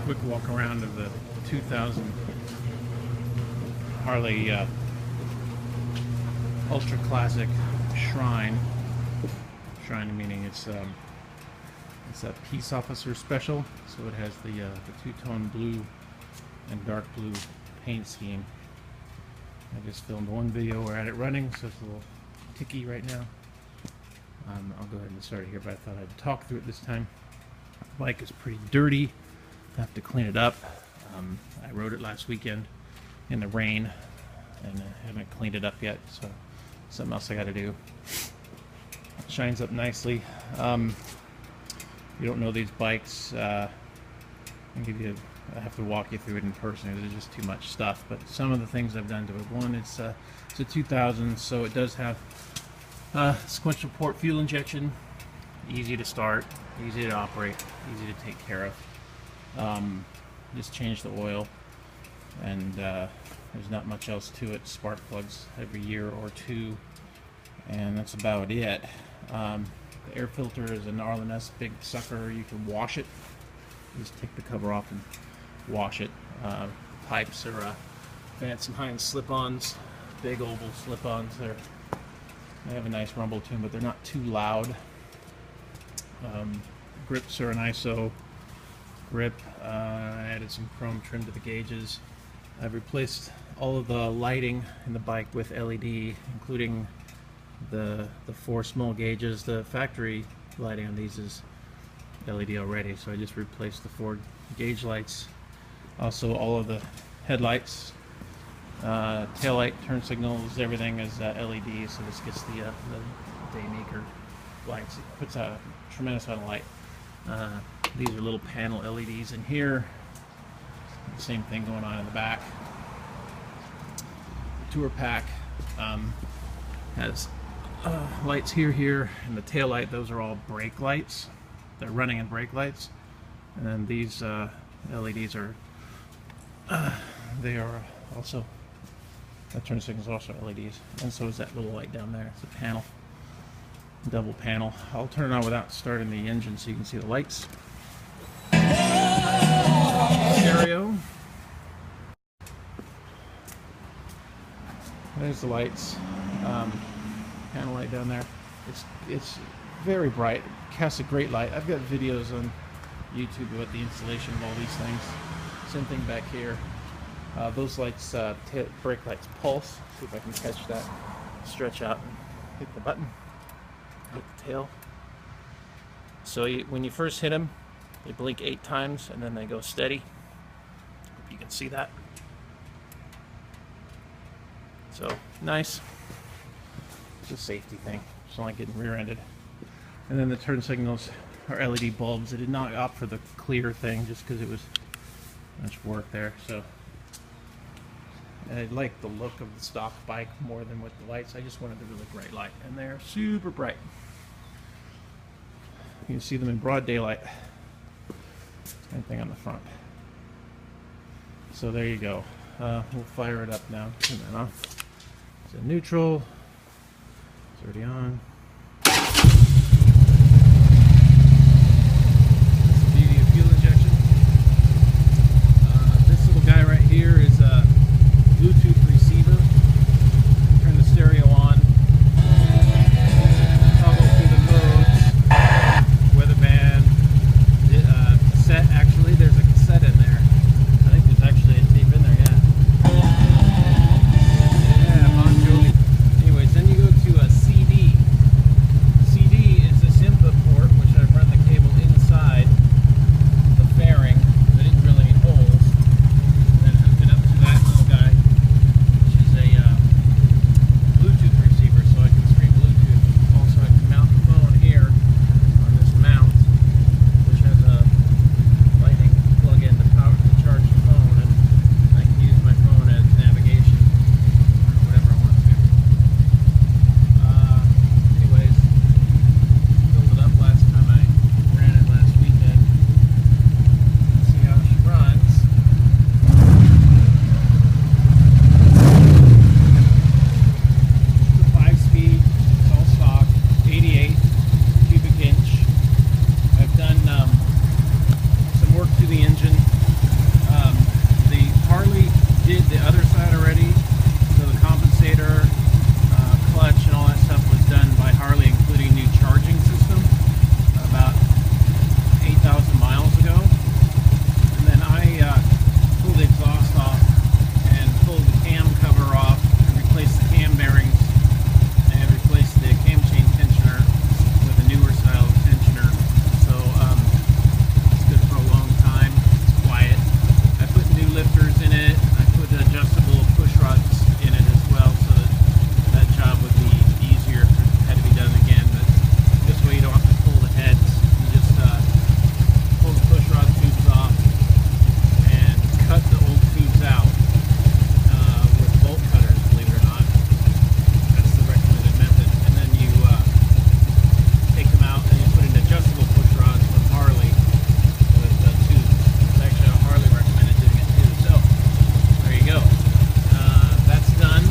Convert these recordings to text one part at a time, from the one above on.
quick walk around of the 2000 Harley Ultra Classic Shrine. Shrine meaning it's a Peace Officer Special, so it has the two-tone blue and dark blue paint scheme. I just filmed one video. We're at it running, so it's a little ticky right now. I'll go ahead and start it here, but I thought I'd talk through it this time. The bike is pretty dirty. I have to clean it up. I rode it last weekend in the rain, and I haven't cleaned it up yet, so something else I got to do. It shines up nicely. You don't know these bikes. I have to walk you through it in person. There's just too much stuff. But some of the things I've done to it. One, it's a 2000, so it does have sequential port fuel injection. Easy to start, easy to operate, easy to take care of. Just change the oil, and there's not much else to it. Spark plugs every year or two, and that's about it. The air filter is an R&S big sucker. You can wash it. Just take the cover off and wash it. Pipes are Vance & Hines slip-ons, big oval slip-ons. They have a nice rumble to them, but they're not too loud. Grips are an ISO grip. I added some chrome trim to the gauges. I've replaced all of the lighting in the bike with LED, including the 4 small gauges. The factory lighting on these is LED already, so I just replaced the 4 gauge lights. Also, all of the headlights, tail light, turn signals, everything is LED, so this gets the Daymaker lights. It puts out a tremendous amount of light. These are little panel LEDs in here. The same thing going on in the back. The tour pack has lights here, and the tail light, those are all brake lights. They're running and brake lights. And then these LEDs are, they are also, that turn signal is also LEDs. And so is that little light down there. It's a panel, double panel. I'll turn it on without starting the engine so you can see the lights. Stereo. There's the lights. Panel light down there. It's very bright. It casts a great light. I've got videos on YouTube about the installation of all these things. Same thing back here. Those lights, brake lights, pulse. See if I can catch that. Stretch out and hit the button. Hit the tail. So when you first hit them, they blink 8 times and then they go steady. Hope you can see that. So nice. It's a safety thing. It's not like getting rear-ended. And then the turn signals are LED bulbs. I did not opt for the clear thing just because it was much work there. So I like the look of the stock bike more than with the lights. I just wanted the really bright light, and they're super bright. You can see them in broad daylight. Same thing on the front. So there you go. We'll fire it up now. Turn that off. It's in neutral. It's already on. Guy right here is a Bluetooth receiver. Turn the stereo on. Toggle through the modes. Weather band. Cassette. Actually, there's a cassette in there. I think there's actually a tape in there. Yeah. Yeah, Bon Jovi. Anyways, then you go to a CD. CD is this input port, which I've run the cable inside the fairing. I didn't drill any holes. did the other side already. So the compensator, clutch, and all that stuff was done by Harley, including new charging system about 8,000 miles ago. And then I pulled the exhaust off and pulled the cam cover off and replaced the cam bearings and replaced the cam chain tensioner with a newer style of tensioner. So it's good for a long time. It's quiet. I put new lifters in it. I put adjustable push rods in it as well, so that job would be easier if it had to be done again. But this way you don't have to pull the heads. You just pull the push rod tubes off and cut the old tubes out with bolt cutters, believe it or not. That's the recommended method. And then you take them out and you put in adjustable push rods from Harley with tubes. Actually, Harley recommended doing it too. So there you go. That's done.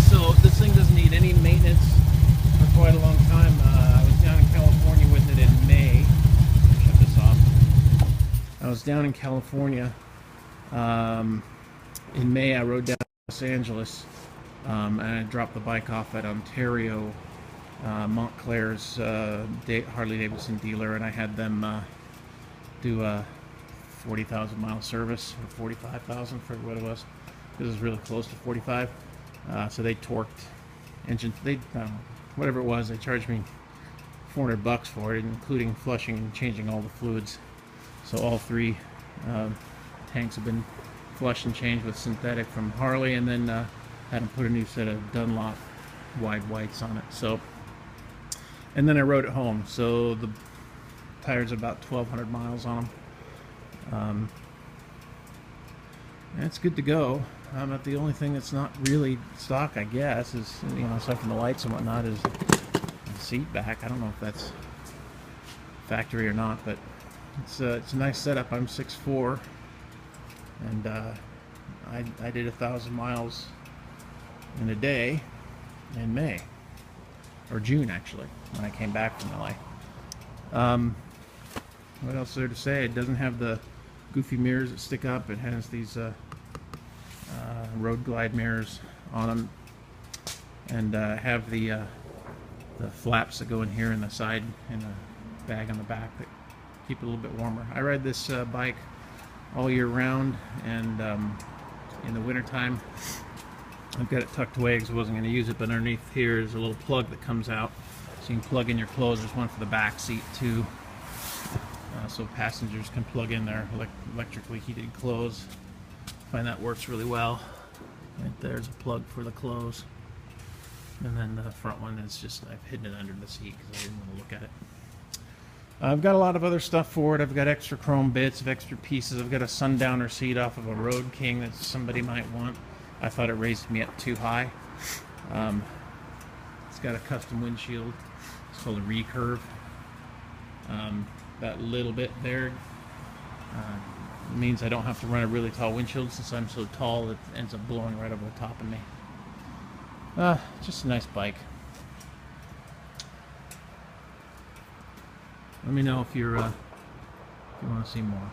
So this thing doesn't need any maintenance for quite a long time. I was down in California with it in May. Shut this off. I was down in California in May. I rode down to Los Angeles and I dropped the bike off at Ontario, Montclair's Harley Davidson dealer, and I had them do a 40,000 mile service, or 45,000 for what it was. This is really close to 45. So they torqued engine, whatever it was, they charged me $400 for it, including flushing and changing all the fluids. So all three tanks have been flushed and changed with synthetic from Harley, and then had them put a new set of Dunlop wide whites on it. So, and then I rode it home. So the tires are about 1,200 miles on them. And it's good to go. But the only thing that's not really stock, I guess, is, aside from the lights and whatnot, is the seat back. I don't know if that's factory or not, but it's a nice setup. I'm 6'4", and I did 1,000 miles in a day in May, or June actually, when I came back from LA. What else is there to say? It doesn't have the goofy mirrors that stick up. It has these road glide mirrors on them, and have the flaps that go in here in the side and a bag on the back that keep it a little bit warmer. I ride this bike all year round, and in the wintertime I've got it tucked away because I wasn't going to use it, but underneath here is a little plug that comes out so you can plug in your clothes. There's one for the back seat too, so passengers can plug in their electrically heated clothes. I find that works really well. Right there's a plug for the clothes, and then the front one is just, I've hidden it under the seat because I didn't want to look at it. I've got a lot of other stuff for it. I've got extra chrome bits, of extra pieces. I've got a sundowner seat off of a Road King that somebody might want. I thought it raised me up too high. It's got a custom windshield. It's called a recurve. That little bit there means I don't have to run a really tall windshield, since I'm so tall it ends up blowing right over the top of me. Just a nice bike. Let me know if you want to see more.